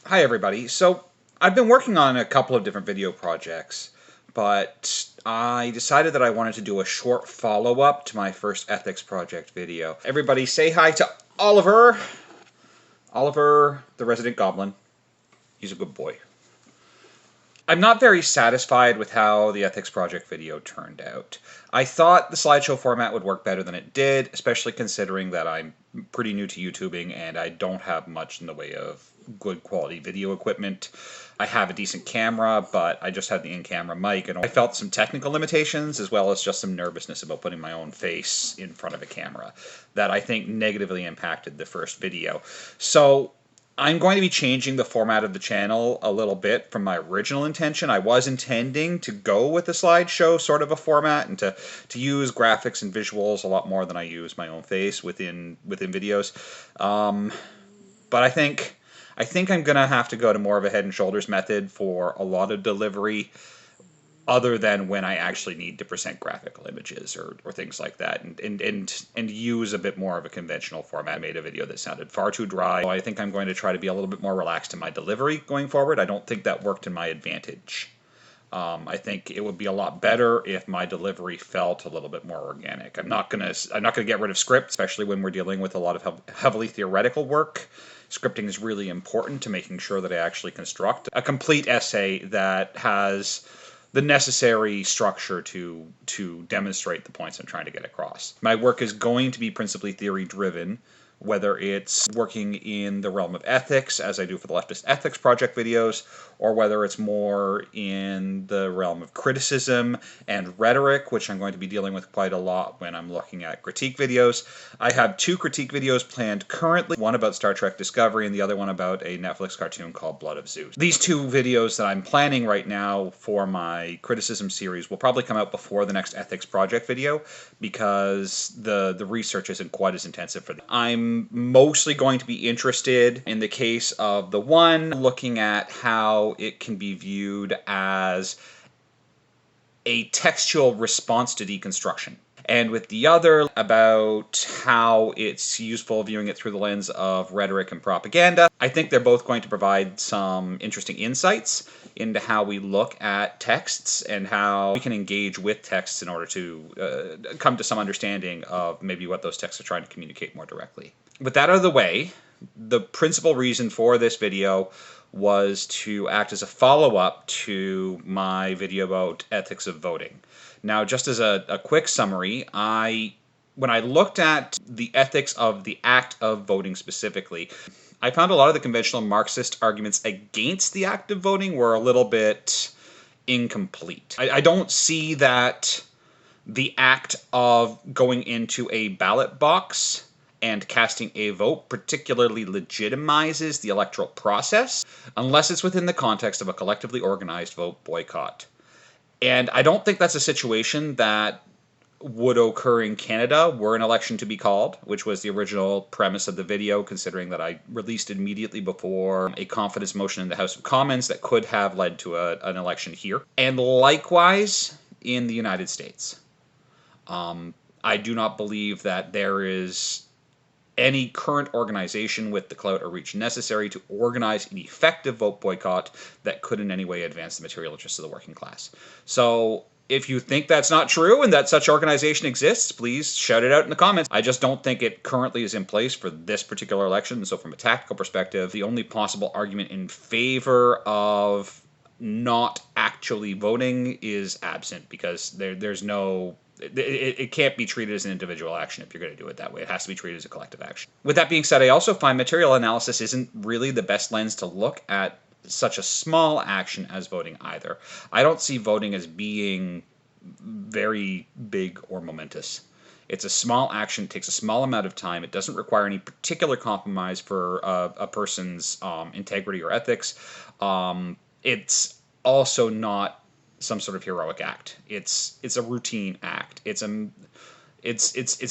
Hi everybody. So I've been working on a couple of different video projects, but I decided that I wanted to do a short follow-up to my first ethics project video. Everybody say hi to Oliver! Oliver, the resident goblin. He's a good boy. I'm not very satisfied with how the ethics project video turned out. I thought the slideshow format would work better than it did, especially considering that I'm pretty new to YouTubing and I don't have much in the way of good quality video equipment. I have a decent camera, but I just had the in-camera mic, and I felt some technical limitations as well as just some nervousness about putting my own face in front of a camera that I think negatively impacted the first video. So I'm going to be changing the format of the channel a little bit from my original intention. I was intending to go with the slideshow sort of a format and to use graphics and visuals a lot more than I use my own face within videos. But I think I'm going to have to go to more of a head and shoulders method for a lot of delivery, other than when I actually need to present graphical images or things like that, and use a bit more of a conventional format. I made a video that sounded far too dry. So I think I'm going to try to be a little bit more relaxed in my delivery going forward. I don't think that worked in my advantage. I think it would be a lot better if my delivery felt a little bit more organic. I'm not gonna get rid of script, especially when we're dealing with a lot of heavily theoretical work. Scripting is really important to making sure that I actually construct a complete essay that has the necessary structure to demonstrate the points I'm trying to get across. My work is going to be principally theory-driven, whether it's working in the realm of ethics, as I do for the Leftist Ethics Project videos, or whether it's more in the realm of criticism and rhetoric, which I'm going to be dealing with quite a lot when I'm looking at critique videos. I have 2 critique videos planned currently, one about Star Trek Discovery and the other one about a Netflix cartoon called Blood of Zeus. These 2 videos that I'm planning right now for my criticism series will probably come out before the next Ethics Project video, because the research isn't quite as intensive for them. I'm mostly going to be interested in the case of the one, looking at how it can be viewed as a textual response to deconstruction, and with the other about how it's useful viewing it through the lens of rhetoric and propaganda. I think they're both going to provide some interesting insights into how we look at texts and how we can engage with texts in order to come to some understanding of maybe what those texts are trying to communicate more directly. With that out of the way, the principal reason for this video was to act as a follow-up to my video about ethics of voting. Now, just as a quick summary, when I looked at the ethics of the act of voting specifically, I found a lot of the conventional Marxist arguments against the act of voting were a little bit incomplete. I don't see that the act of going into a ballot box and casting a vote particularly legitimizes the electoral process, unless it's within the context of a collectively organized vote boycott. And I don't think that's a situation that would occur in Canada were an election to be called, which was the original premise of the video, considering that I released it immediately before a confidence motion in the House of Commons that could have led to an election here. And likewise in the United States. I do not believe that there is any current organization with the clout or reach necessary to organize an effective vote boycott that could in any way advance the material interests of the working class. So if you think that's not true and that such organization exists, please shout it out in the comments. I just don't think it currently is in place for this particular election. And so from a tactical perspective, the only possible argument in favor of not actually voting is absent, because there's no... It can't be treated as an individual action if you're going to do it that way. It has to be treated as a collective action. With that being said, I also find material analysis isn't really the best lens to look at such a small action as voting either. I don't see voting as being very big or momentous. It's a small action, it takes a small amount of time, it doesn't require any particular compromise for a person's integrity or ethics. It's also not some sort of heroic act. It's a routine act. It's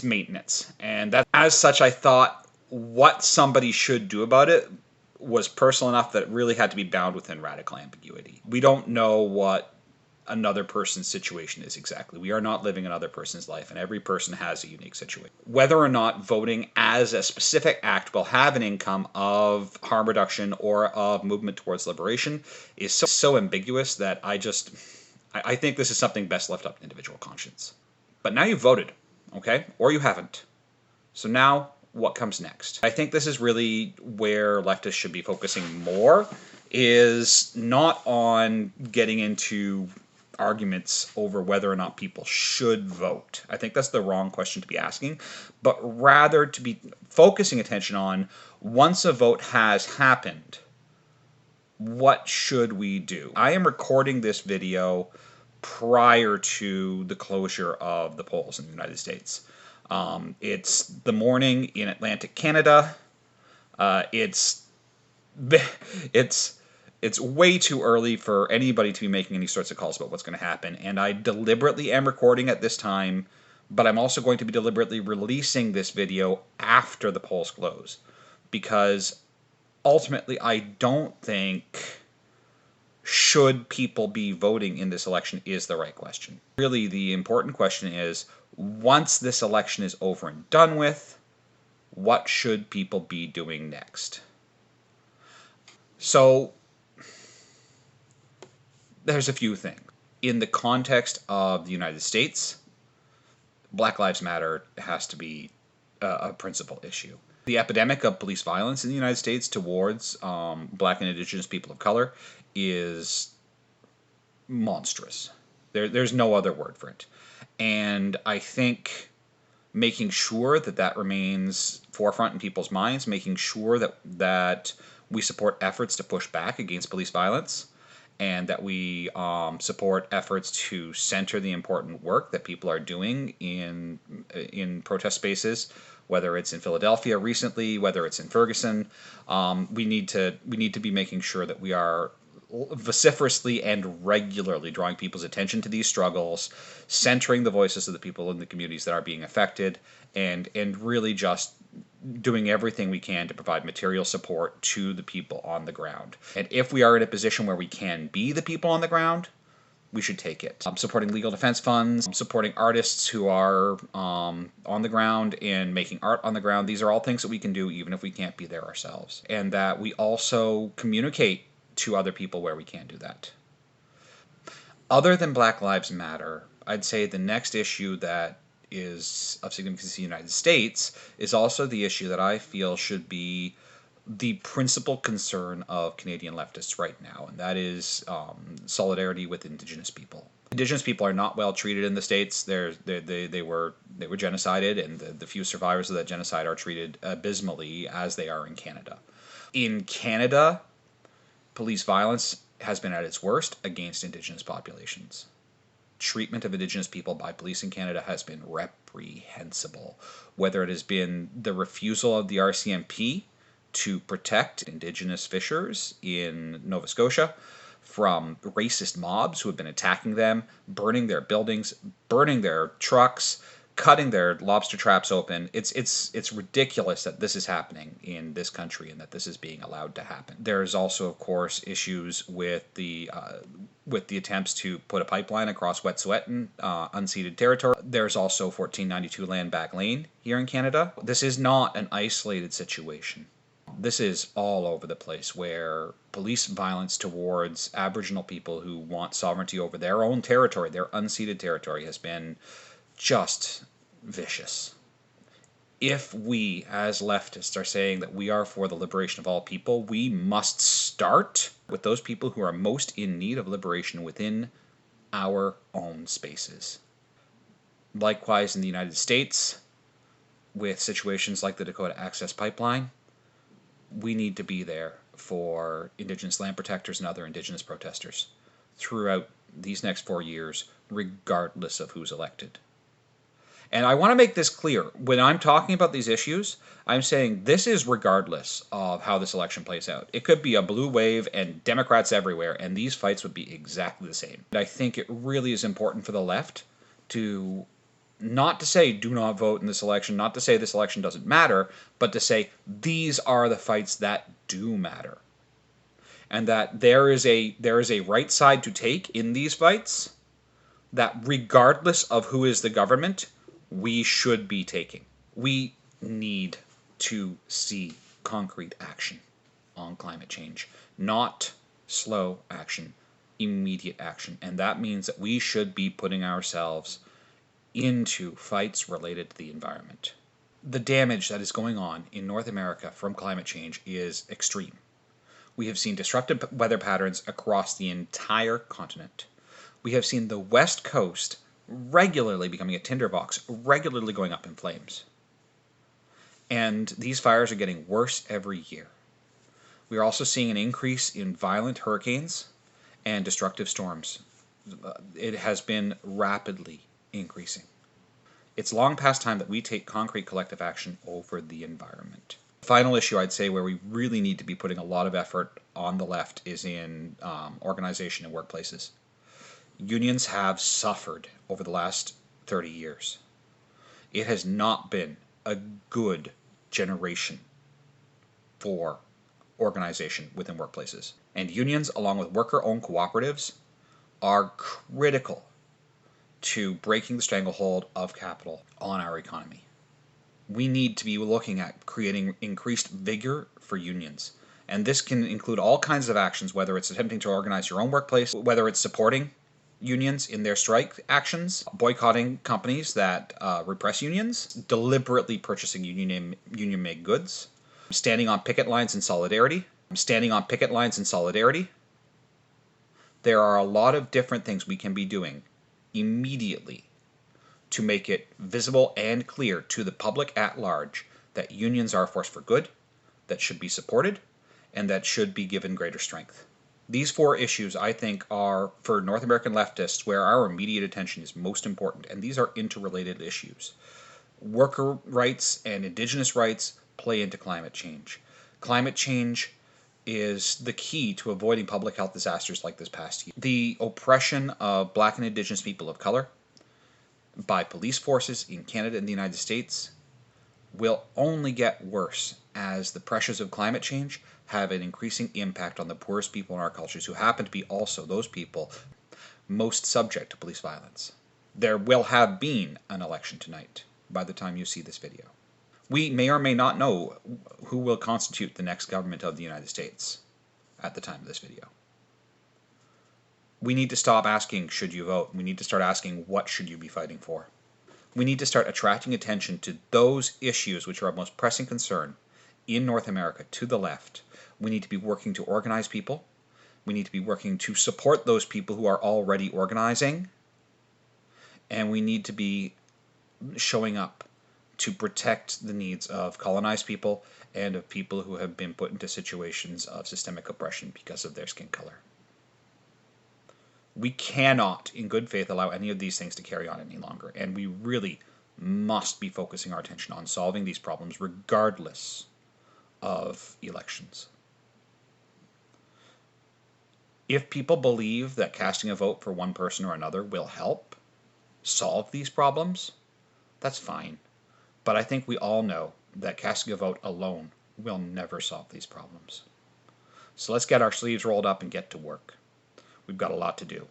maintenance. And that, as such, I thought what somebody should do about it was personal enough that it really had to be bound within radical ambiguity. We don't know what another person's situation is exactly. We are not living another person's life, and every person has a unique situation. Whether or not voting as a specific act will have an income of harm reduction or of movement towards liberation is so ambiguous that I think this is something best left up to individual conscience. But now you've voted, okay? Or you haven't. So now, what comes next? I think this is really where leftists should be focusing more, is not on getting into arguments over whether or not people should vote. I think that's the wrong question to be asking, but rather to be focusing attention on, once a vote has happened, what should we do? I am recording this video prior to the closure of the polls in the United States. It's the morning in Atlantic Canada. It's way too early for anybody to be making any sorts of calls about what's going to happen, and I deliberately am recording at this time, but I'm also going to be deliberately releasing this video after the polls close, because ultimately I don't think should people be voting in this election is the right question. Really, the important question is, once this election is over and done with, what should people be doing next? So, there's a few things. In the context of the United States, Black Lives Matter has to be a principal issue. The epidemic of police violence in the United States towards Black and Indigenous people of color is monstrous. There's no other word for it. And I think making sure that remains forefront in people's minds, making sure that we support efforts to push back against police violence, and that we support efforts to center the important work that people are doing in protest spaces, whether it's in Philadelphia recently, whether it's in Ferguson. We need to be making sure that we are vociferously and regularly drawing people's attention to these struggles, centering the voices of the people in the communities that are being affected, and really just doing everything we can to provide material support to the people on the ground. And if we are in a position where we can be the people on the ground, we should take it. Supporting legal defense funds, supporting artists who are on the ground and making art on the ground. These are all things that we can do even if we can't be there ourselves. And that we also communicate to other people where we can do that. Other than Black Lives Matter, I'd say the next issue that is of significance in the United States is also the issue that I feel should be the principal concern of Canadian leftists right now, and that is solidarity with Indigenous people. Indigenous people are not well treated in the States. They were genocided, and the few survivors of that genocide are treated abysmally as they are in Canada. In Canada, police violence has been at its worst against Indigenous populations. Treatment of Indigenous people by police in Canada has been reprehensible, whether it has been the refusal of the RCMP to protect Indigenous fishers in Nova Scotia from racist mobs who have been attacking them, burning their buildings, burning their trucks, cutting their lobster traps open. It's ridiculous that this is happening in this country and that this is being allowed to happen. There's also, of course, issues with the attempts to put a pipeline across Wet'suwet'en, unceded territory. There's also 1492 Land Back Lane here in Canada. This is not an isolated situation. This is all over the place, where police violence towards Aboriginal people who want sovereignty over their own territory, their unceded territory, has been just vicious. If we, as leftists, are saying that we are for the liberation of all people, we must start with those people who are most in need of liberation within our own spaces. Likewise, in the United States, with situations like the Dakota Access Pipeline, we need to be there for Indigenous land protectors and other Indigenous protesters throughout these next 4 years, regardless of who's elected. And I want to make this clear. When I'm talking about these issues, I'm saying this is regardless of how this election plays out. It could be a blue wave and Democrats everywhere, and these fights would be exactly the same. I think it really is important for the left to not to say do not vote in this election, not to say this election doesn't matter, but to say these are the fights that do matter. And that there is a right side to take in these fights, that regardless of who is the government, we should be taking. We need to see concrete action on climate change, not slow action, immediate action. And that means that we should be putting ourselves into fights related to the environment. The damage that is going on in North America from climate change is extreme. We have seen disruptive weather patterns across the entire continent. We have seen the West Coast regularly becoming a tinderbox, regularly going up in flames. And these fires are getting worse every year. We are also seeing an increase in violent hurricanes and destructive storms. It has been rapidly increasing. It's long past time that we take concrete collective action over the environment. The final issue I'd say where we really need to be putting a lot of effort on the left is in organization and workplaces. Unions have suffered over the last 30 years. It has not been a good generation for organization within workplaces. And unions, along with worker-owned cooperatives, are critical to breaking the stranglehold of capital on our economy. We need to be looking at creating increased vigor for unions. And this can include all kinds of actions, whether it's attempting to organize your own workplace, whether it's supporting unions in their strike actions, boycotting companies that repress unions, deliberately purchasing union-made goods, standing on picket lines in solidarity. There are a lot of different things we can be doing immediately to make it visible and clear to the public at large that unions are a force for good, that should be supported, and that should be given greater strength. These four issues, I think, are, for North American leftists, where our immediate attention is most important, and these are interrelated issues. Worker rights and indigenous rights play into climate change. Climate change is the key to avoiding public health disasters like this past year. The oppression of Black and Indigenous people of color by police forces in Canada and the United States will only get worse as the pressures of climate change have an increasing impact on the poorest people in our cultures, who happen to be also those people most subject to police violence. There will have been an election tonight by the time you see this video. We may or may not know who will constitute the next government of the United States at the time of this video. We need to stop asking, should you vote? We need to start asking, what should you be fighting for? We need to start attracting attention to those issues which are of most pressing concern in North America to the left. We need to be working to organize people. We need to be working to support those people who are already organizing. And we need to be showing up to protect the needs of colonized people and of people who have been put into situations of systemic oppression because of their skin color. We cannot, in good faith, allow any of these things to carry on any longer, and we really must be focusing our attention on solving these problems regardless of elections. If people believe that casting a vote for one person or another will help solve these problems, that's fine. But I think we all know that casting a vote alone will never solve these problems. So let's get our sleeves rolled up and get to work. We've got a lot to do.